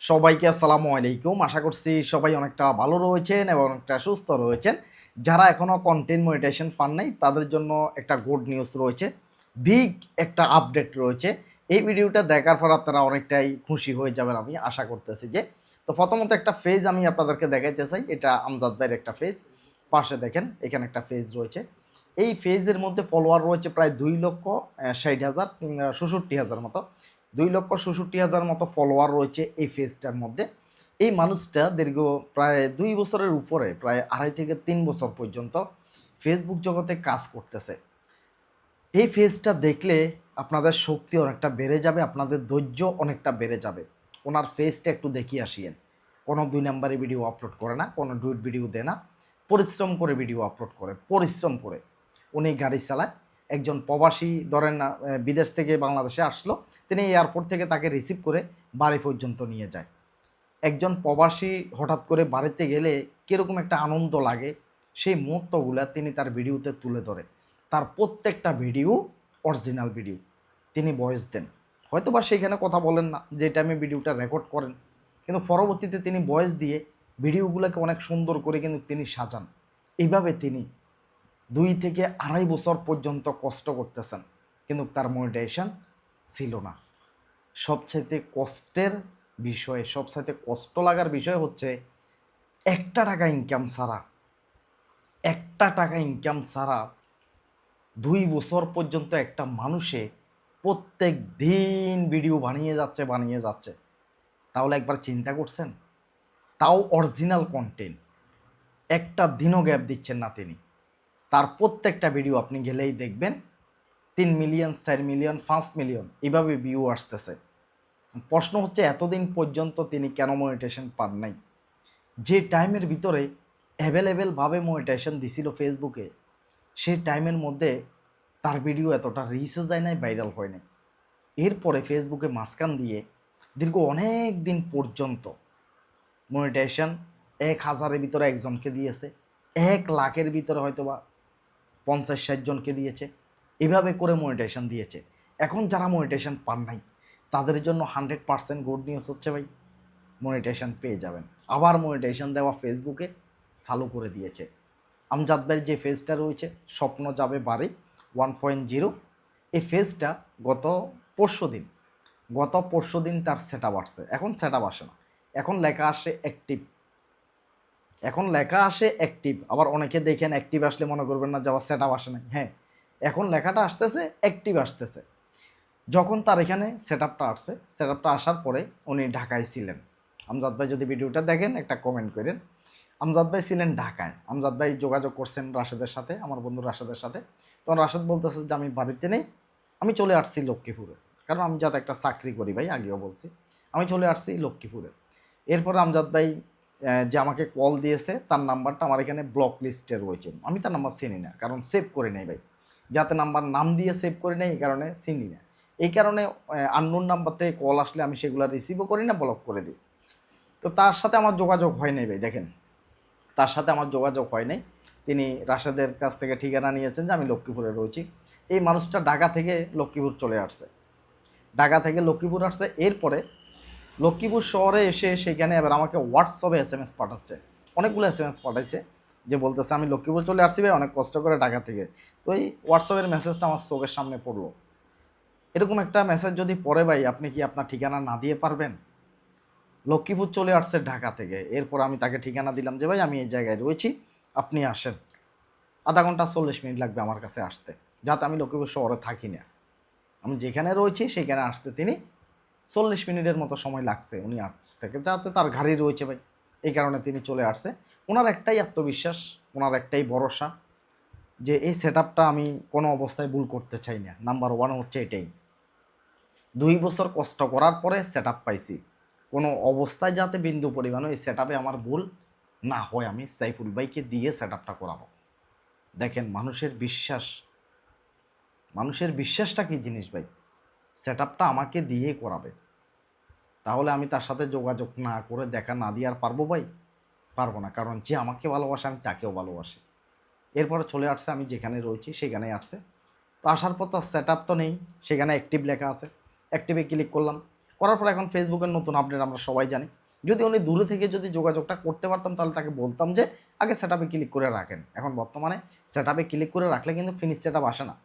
সবাইকে আসসালামু আলাইকুম। আশা করছি সবাই অনেকটা ভালো রয়েছেন এবং অনেকটা সুস্থ রয়েছেন। যারা এখনও কন্টেন্ট মনিটাইজেশন পান নাই তাদের জন্য একটা গুড নিউজ রয়েছে। বিগ একটা আপডেট রয়েছে। এই ভিডিওটা দেখার পর আপনারা অনেকটাই খুশি হয়ে যাবেন আমি আশা করতেছি যে। তো প্রথমত একটা ফেজ আমি আপনাদেরকে দেখাইতে চাই। এটা আমজাদ ভাইয়ের একটা ফেজ। পাশে দেখেন এখানে একটা ফেজ রয়েছে। এই ফেজের মধ্যে ফলোয়ার রয়েছে প্রায় 2,60,000 ৬৭,০০০ মতো। 2,৬৭,০০০ মতো ফলোয়ার রয়েছে এই পেজটার মধ্যে। এই মানুষটা দীর্ঘ প্রায় 2 বছরের উপরে প্রায় 2.5 থেকে 3 বছর পর্যন্ত ফেসবুক জগতে কাজ করতেছে। এই পেজটা দেখলে আপনাদের শক্তি অনেকটা বেড়ে যাবে, আপনাদের ধৈর্য অনেকটা বেড়ে যাবে। ওনার পেজটা একটু দেখিয়ে আসিয়েন। কোনো 2 নাম্বারি ভিডিও আপলোড করে না, কোনো ডুইট ভিডিও দেয় না। পরিশ্রম করে ভিডিও আপলোড করে, পরিশ্রম করে। উনি গাড়ি চালায়। একজন প্রবাসী ধরেন না, বিদেশ থেকে বাংলাদেশে আসলো। তিনি এয়ারপোর্ট থেকে তাকে রিসিভ করে বাড়ি পর্যন্ত নিয়ে যায়। একজন প্রবাসী হঠাৎ করে বাড়িতে গেলে কীরকম একটা আনন্দ লাগে, সেই মুহূর্তগুলো তিনি তার ভিডিওতে তুলে ধরে। তার প্রত্যেকটা ভিডিও অরিজিনাল ভিডিও। তিনি ভয়েস দেন। হয়তোবা সেইখানে কথা বলেন না, যে টাইমে ভিডিওটা রেকর্ড করেন, কিন্তু পরবর্তীতে তিনি ভয়েস দিয়ে ভিডিওগুলোকে অনেক সুন্দর করে কিন্তু তিনি সাজান। এইভাবে তিনি 2 থেকে 2.5 বছর পর্যন্ত কষ্ট করতেছেন, কিন্তু তার মনিটাইজেশন ছিল না। সবচাইতে কষ্টের বিষয়, সবচাইতে কষ্ট লাগার বিষয় হচ্ছে একটা টাকা ইনকাম ছাড়া, একটা টাকা ইনকাম ছাড়া 2 বছর পর্যন্ত একটা মানুষে প্রত্যেক দিন ভিডিও বানিয়ে যাচ্ছে। তাহলে একবার চিন্তা করছেন? তাও অরিজিনাল কন্টেন্ট। একটা দিনও গ্যাপ দিচ্ছেন না তিনি। তার প্রত্যেকটা ভিডিও আপনি গেলেই দেখবেন 3 মিলিয়ন, 4 মিলিয়ন, 5 মিলিয়ন এভাবে ভিউ আসতেছে। প্রশ্ন হচ্ছে এতদিন পর্যন্ত তিনি কেন মনিটাইজেশন পান নাই? যে টাইমের ভিতরে অ্যাভেলেবেলভাবে মনিটাইজেশন দিছিল ফেসবুকে, সেই টাইমের মধ্যে তার ভিডিও এতটা রিচে যায় নাই, ভাইরাল হয় নাই। এরপরে ফেসবুকে মাঝখান দিয়ে দীর্ঘ অনেক দিন পর্যন্ত মনিটাইজেশন 1,000-এর ভিতরে একজনকে দিয়েছে, 1,00,000-এর ভিতরে হয়তোবা 50-60 জনকে দিয়েছে। এভাবে করে মনিটাইজেশন দিয়েছে। এখন যারা মনিটাইজেশন পান নাই তাদের জন্য 100% গুড নিউজ হচ্ছে ভাই, মনিটাইজেশন পেয়ে যাবেন। আবার মনিটাইজেশন দেওয়া ফেসবুকে চালু করে দিয়েছে। আমজাদ ভাইয়ের যে ফেজটা রয়েছে স্বপ্ন যাবে বাড়ি 1.0, এই ফেজটা পরশুদিন গত পরশুদিন তার সেট আপ আসছে। এখন সেট আপ আসে না, এখন লেখা আসে অ্যাক্টিভ। এখন লেখা আসে অ্যাক্টিভ। আবার অনেকে দেখেন অ্যাক্টিভ আসলে মনে করবেন না যে আবার সেট আপ আসে নাই। হ্যাঁ, এখন লেখাটা আসতেছে অ্যাক্টিভ আসতেছে। যখন তার এখানে সেট আপটা আসছে, সেট আপটা আসার পরে উনি ঢাকায় ছিলেন। আমজাদ ভাই যদি ভিডিওটা দেখেন একটা কমেন্ট করেন। আমজাদ ভাই ছিলেন ঢাকায়। আমজাদ ভাই যোগাযোগ করছেন রাশেদের সাথে, আমার বন্ধু রাশেদের সাথে। তখন রাশেদ বলতেছে যে আমি বাড়িতে নেই, আমি চলে আসছি লক্ষ্মীপুরে। কারণ আমি যাতে একটা চাকরি করি ভাই, আগেও বলছি। আমি চলে আসছি লক্ষ্মীপুরে। এরপরে আমজাদ ভাই যে আমাকে কল দিয়েছে তার নাম্বারটা আমার এখানে ব্লক লিস্টে রয়েছে। আমি তার নাম্বার চিনি না, কারণ সেভ করে নেই ভাই। যাতে নাম্বার নাম দিয়ে সেভ করে নেই, এই কারণে চিনি না। এই কারণে আননোন নাম্বার থেকে কল আসলে আমি সেগুলো রিসিভও করি না, ব্লক করে দিই। তো তার সাথে আমার যোগাযোগ হয় নাই ভাই। দেখেন, তার সাথে আমার যোগাযোগ হয় নাই। তিনি রাশেদের কাছ থেকে ঠিকানা নিয়েছেন যে আমি লক্ষ্মীপুরে রয়েছি। এই মানুষটা ঢাকা থেকে লক্ষ্মীপুর চলে আসছে। ঢাকা থেকে লক্ষ্মীপুর আসছে। এরপরে লক্ষ্মীপুর শহরে এসে সেখানে এবার আমাকে হোয়াটসঅ্যাপে SMS পাঠাচ্ছে। অনেকগুলো SMS পাঠাইছে, যে বলতেছে আমি লক্ষ্মীপুর চলে আসছি ভাই, অনেক কষ্ট করে ঢাকা থেকে। তো এই হোয়াটসঅ্যাপের মেসেজটা আমার চোখের সামনে পড়লো। এরকম একটা মেসেজ যদি পড়ে ভাই, আপনি কি আপনার ঠিকানা না দিয়ে পারবেন? লক্ষ্মীপুর চলে আসছে ঢাকা থেকে। এরপর আমি তাকে ঠিকানা দিলাম যে ভাই আমি এই জায়গায় রয়েছি, আপনি আসেন। আধা ঘন্টা 40 মিনিট লাগবে আমার কাছে আসতে, যাতে আমি লক্ষ্মীপুর শহরে থাকি না। আমি যেখানে রয়েছি সেখানে আসতে তিনি 40 মিনিটের মতো সময় লাগছে উনি আস থেকে, যাতে তার গাড়ি রয়েছে ভাই। এই কারণে তিনি চলে আসছে। ওনার একটাই আত্মবিশ্বাস, ওনার একটাই ভরসা, যে এই সেট আমি কোনো অবস্থায় ভুল করতে চাই না। নাম্বার 1 হচ্ছে এটাই। 2 বছর কষ্ট করার পরে সেট পাইছি, কোনো অবস্থায় যাতে বিন্দু পরিমাণও এই সেট আমার ভুল না হয়, আমি সাইফুল ভাইকে দিয়ে সেট করাবো। দেখেন মানুষের বিশ্বাস, মানুষের বিশ্বাসটা কী জিনিস ভাই। সেট আমাকে দিয়ে করাবে, তাহলে আমি তার সাথে যোগাযোগ না করে দেখা না দিয়ে আর পারবো ভাই? পারবো না, কারণ যে আমাকে ভালোবাসে আমি তাকেও ভালোবাসি। এরপরে চলে আসছে, আমি যেখানে রয়েছি সেখানেই আসছে। তো আসার পর তার সেট তো নেই, সেখানে অ্যাক্টিভ লেখা আছে। অ্যাক্টিভে ক্লিক করলাম, করার পর এখন ফেসবুকের নতুন আপডেট আমরা সবাই জানি। যদি উনি দূরে থেকে যদি যোগাযোগটা করতে পারতাম তাহলে তাকে বলতাম যে আগে সেট আপে ক্লিক করে রাখেন। এখন বর্তমানে সেট আপে ক্লিক করে রাখলে কিন্তু ফিনিশ সেট আপ আসে না,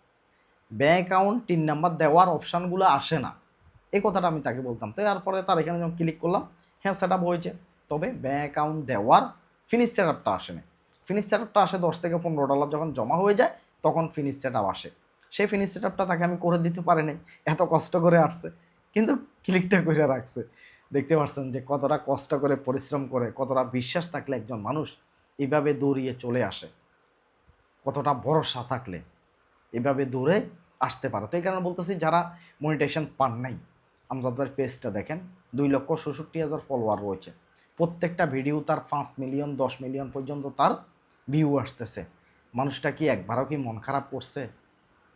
ব্যাঙ্ক অ্যাকাউন্ট টিন নাম্বার দেওয়ার অপশানগুলো আসে না, এই কথাটা আমি তাকে বলতাম। তো এরপরে তার এখানে যখন ক্লিক করলাম, হ্যাঁ সেট আপ হয়েছে, তবে ব্যাঙ্ক অ্যাকাউন্ট দেওয়ার ফিনিশ সেট আপটা আসেনি। ফিনিশ সেট আপটা আসে $10 থেকে $15 যখন জমা হয়ে যায় তখন ফিনিশ সেট আপ আসে। সেই ফিনিশ সেট আপটা তাকে আমি করে দিতে পারিনি, এত কষ্ট করে আসছে কিন্তু ক্লিকটা করে রাখছে। দেখতে পাচ্ছেন যে কতটা কষ্ট করে পরিশ্রম করে, কতটা বিশ্বাস থাকলে একজন মানুষ এভাবে দৌড়িয়ে চলে আসে, কতটা ভরসা থাকলে এভাবে দৌড়ে আসতে পারে। তো এই কারণে বলতেছি যারা মনিটাইজেশন পান নাই, আমজাদ ভাইয়ের পেজটা দেখেন, 2,66,000 ফলোয়ার রয়েছে, প্রত্যেকটা ভিডিও তার 5 মিলিয়ন 10 মিলিয়ন পর্যন্ত তার ভিউ আসতেছে। মানুষটা কি একবারও কি মন খারাপ করছে?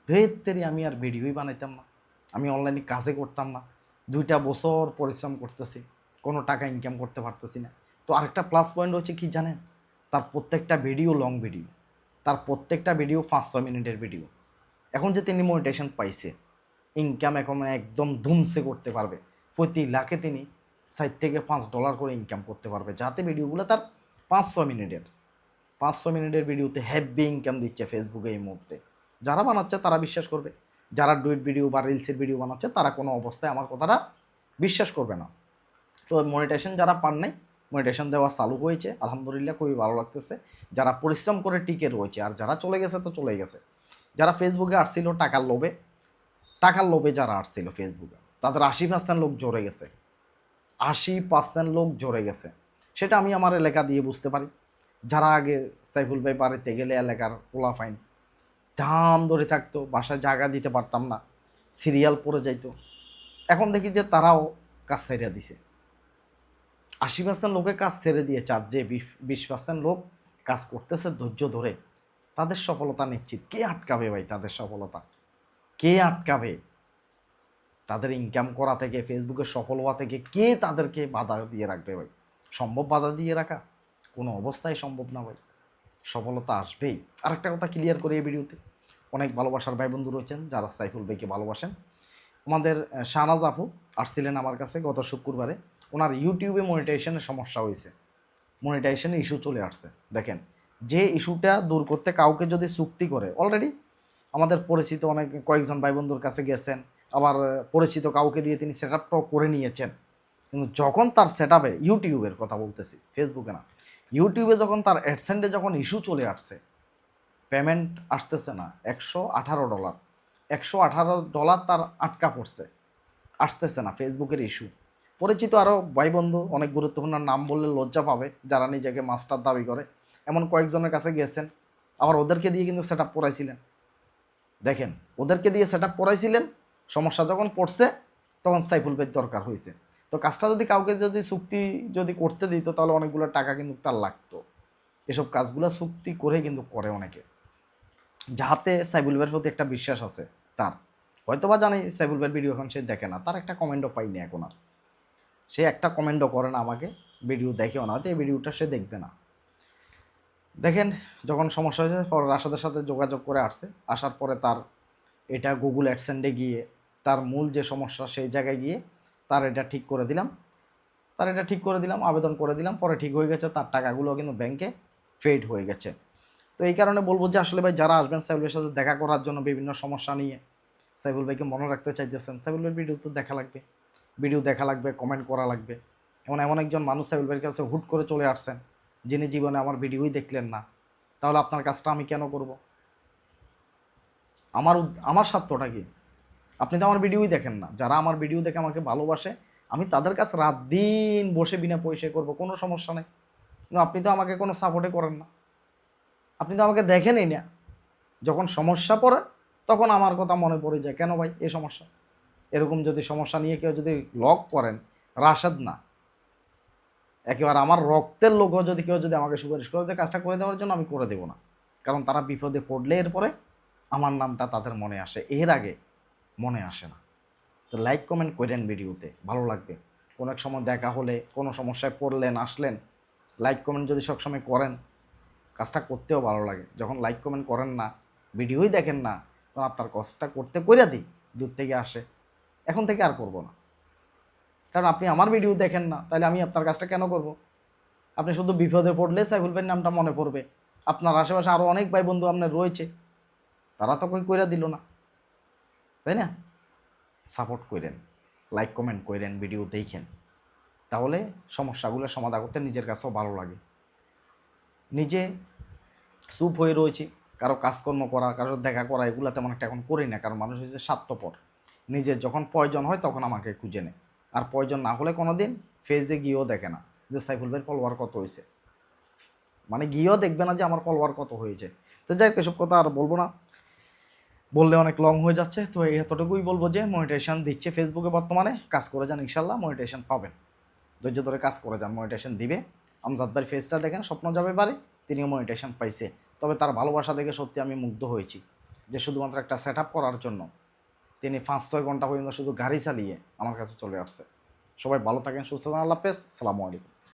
ধেত্তেরি আমি আর ভিডিওই বানাইতাম না, আমি অনলাইনে কাজে করতাম না, 2টা বছর পরিশ্রম করতেছি, কোনো টাকা ইনকাম করতে পারতেছি না। তো আরেকটা প্লাস পয়েন্ট হচ্ছে কি জানেন, তার প্রত্যেকটা ভিডিও লং ভিডিও, তার প্রত্যেকটা ভিডিও 5-6 মিনিটের ভিডিও। এখন যে তিনি মনিটাইজেশন পাইছে, ইনকাম এখন একদম ধুমসে করতে পারবে, প্রতি লাখে তিনি $4 থেকে $5 করে ইনকাম করতে পারবে, যাতে ভিডিওগুলো তার 5-6 মিনিটের 5-6 মিনিটের ভিডিওতে হেভি ইনকাম দিচ্ছে ফেসবুকে এই মুহূর্তে। যারা বানাচ্ছে তারা বিশ্বাস করবে, যারা ডুইট ভিডিও বা রিলসের ভিডিও বানাচ্ছে তারা কোনো অবস্থায় আমার কথাটা বিশ্বাস করবে না। তো মনিটাইজেশন যারা পান নাই, মনিটাইজেশন দেওয়া চালু হয়েছে, আলহামদুলিল্লাহ খুবই ভালো লাগতেছে। যারা পরিশ্রম করে টিকে রয়েছে, আর যারা চলে গেছে তো চলে গেছে। যারা ফেসবুকে আসছিল টাকার লোভে যারা আসছিল ফেসবুকে, তাদের 80% লোক জড়ে গেছে, 80% লোক জড়ে গেছে। সেটা আমি আমার এলাকা দিয়ে বুঝতে পারি। যারা আগে সাইফুল ভাই বাড়িতে গেলে এলাকার পোলা ফাইন দাম ধরে থাকতো, বাসায় জায়গা দিতে পারতাম না, সিরিয়াল পড়ে যাইতো, এখন দেখি যে তারাও কাজ ছেড়ে দিছে। 80% লোকে কাজ ছেড়ে দিয়েছে, আর যে 20% লোক কাজ করতেছে ধৈর্য ধরে, তাদের সফলতা নিশ্চিত। কে আটকাবে ভাই তাদের সফলতা? কে আটকাবে? তাদের ইনকাম করা থেকে, ফেসবুকে সফল হওয়া থেকে কে তাদেরকে বাধা দিয়ে রাখবে ভাই? সম্ভব বাধা দিয়ে রাখা? কোনো অবস্থায় সম্ভব না ভাই, সফলতা আসবেই। আরেকটা কথা ক্লিয়ার করে এই ভিডিওতে, অনেক ভালোবাসার ভাই বন্ধু রয়েছেন যারা সাইফুল ভাইকে ভালোবাসেন। আমাদের শাহনাজ আপু আসছিলেন আমার কাছে গত শুক্রবারে, ওনার ইউটিউবে মনিটাইজেশনের সমস্যা হয়েছে, মনিটাইজেশনে ইস্যু চলে আসছে। দেখেন, যে ইস্যুটা দূর করতে কাউকে যদি চুক্তি করে, অলরেডি আমাদের পরিচিত অনেক কয়েকজন ভাই বন্ধুর কাছে গেছেন, আবার পরিচিত কাউকে দিয়ে তিনি সেট আপটাও করে নিয়েছেন, কিন্তু যখন তার সেট আপে, ইউটিউবের কথা বলতেছি, ফেসবুকে না, ইউটিউবে যখন তার অ্যাডসেন্টে যখন ইস্যু চলে আসছে, পেমেন্ট আসতেছে না, $118, $118 তার আটকা পড়ছে, আসতেছে না, ফেসবুকের ইস্যু। পরিচিত আরও ভাই বন্ধু, অনেক গুরুত্বপূর্ণ নাম বললে লজ্জা পাবে যারা নিজেকে মাস্টার দাবি করে, এমন কয়েকজনের কাছে গেছেন, আবার ওদেরকে দিয়ে কিন্তু সেট আপ করাইছিলেন। দেখেন, ওদেরকে দিয়ে সেট আপ করাইছিলেন, সমস্যা যখন পড়ছে তখন সাইফুল ভাইয়ের দরকার হয়েছে। তো কাজটা যদি কাউকে যদি চুক্তি যদি করতে দিত তাহলে অনেকগুলো টাকা কিন্তু তার লাগতো। এসব কাজগুলো চুক্তি করে কিন্তু করে অনেকে, যাহাতে সাইফুল ভাইয়ের প্রতি একটা বিশ্বাস আছে তার। হয়তো বা জানি সাইফুল ভাইয়ের ভিডিও এখন সে দেখে না, তার একটা কমেন্টও পাইনি এখন আর, সে একটা কমেন্টও করে না আমাকে, ভিডিও দেখেও না, হয়তো এই ভিডিওটা সে দেখবে না। দেখেন, যখন সমস্যা হয়েছে পর রাশাদের সাথে যোগাযোগ করে আসছে, আসার পরে তার এটা গুগল অ্যাডসেন্সে গিয়ে তার মূল যে সমস্যা সেই জায়গায় গিয়ে তার এটা ঠিক করে দিলাম, আবেদন করে দিলাম, পরে ঠিক হয়ে গেছে, তার টাকাগুলো কিন্তু ব্যাংকে ফেড হয়ে গেছে। তো এই কারণে বলবো যে আসলে ভাই যারা আসবেন সাইফুল ভাইয়ের সাথে দেখা করার জন্য বিভিন্ন সমস্যা নিয়ে, সাইফুল ভাইকে মনে রাখতে চাইতেছেন, সাইফুল ভাইয়ের ভিডিও তো দেখা লাগবে, কমেন্ট করা লাগবে। এমন একজন মানুষ সাইফুল ভাইয়ের কাছে হুট করে চলে আসছেন, যিনি জীবনে আমার ভিডিওই দেখলেন না, তাহলে আপনার কাজটা আমি কেন করব? আমার স্বার্থটা কি? আপনি তো আমার ভিডিওই দেখেন না। যারা আমার ভিডিও দেখে আমাকে ভালোবাসে, আমি তাদের কাছে রাত দিন বসে বিনা পয়সায় করবো, কোনো সমস্যা নেই। কিন্তু আপনি তো আমাকে কোনো সাপোর্টে করেন না, আপনি তো আমাকে দেখেনই না। যখন সমস্যা পড়ে তখন আমার কথা মনে পড়ে যায়, কেন ভাই এই সমস্যা, এরকম যদি সমস্যা নিয়ে কেউ যদি লক করেন, রাশেদ না, একেবারে আমার রক্তের লোকও যদি কেউ যদি আমাকে সুপারিশ করে যে কাজটা করে দেওয়ার জন্য, আমি করে দেবো না। কারণ তারা বিপদে পড়লে এরপরে আমার নামটা তাদের মনে আসে, এর আগে মনে আসে না। তো লাইক কমেন্ট করেন, ভিডিওতে ভালো লাগবে। কোনো এক সময় দেখা হলে, কোনো সমস্যায় পড়লেন, আসলেন, লাইক কমেন্ট যদি সবসময় করেন, কাজটা করতেও ভালো লাগে। যখন লাইক কমেন্ট করেন না, ভিডিওই দেখেন না, তখন আপনার কাজটা করতে কইরা দিই, দূর থেকে আসে, এখন থেকে আর করব না। কারণ আপনি আমার ভিডিও দেখেন না, তাহলে আমি আপনার কাজটা কেন করব? আপনি শুধু বিপদে পড়লে সাইফুল ভাইয়ের নামটা মনে পড়বে। আপনার আশেপাশে আরও অনেক ভাই বন্ধু আপনার রয়েছে, তারা তো কই কইরা দিল না, তাই না? সাপোর্ট করেন, লাইক কমেন্ট করেন, ভিডিও দেখেন, তাহলে সমস্যাগুলো সমাধান করতে নিজের কাছেও ভালো লাগে। নিজে চুপ হয়ে রয়েছি, কারো কাজকর্ম করা, কারো দেখা করা এগুলো তেমন একটা এখন করি না, কারণ মানুষ হচ্ছে স্বার্থপর। নিজের যখন প্রয়োজন হয় তখন আমাকে খুঁজে নেয়, আর প্রয়োজন না হলে কোনো দিন ফেসে গিয়েও দেখে না যে সাইফুল ভাইয়ের ফলোয়ার কত হয়েছে, মানে গিয়েও দেখবে না যে আমার ফলোয়ার কত হয়েছে। তো যাই হোক, এসব কথা আর বলবো না, বললে অনেক লং হয়ে যাচ্ছে। তো এই এতটুকুই বলবো যে মনিটাইজেশন দিচ্ছে ফেসবুকে বর্তমানে, কাজ করে যান, ইনশাল্লাহ মনিটাইজেশন পাবেন। ধৈর্য ধরে কাজ করে যান, মনিটাইজেশন দিবে। আমজাদ ভাইয়ের ফেসটা দেখেন, স্বপ্ন যাবে পারে, তিনিও মনিটাইজেশন পাইছে। তবে তার ভালোবাসা দেখে সত্যি আমি মুগ্ধ হয়েছি, যে শুধুমাত্র একটা সেট আপ করার জন্য তিনি 5-6 ঘন্টা পর্যন্ত শুধু গাড়ি চালিয়ে আমার কাছে চলে আসছে। সবাই ভালো থাকেন, সুস্থ থাকেন, আল্লাহ হাফেজ, আসসালামু আলাইকুম।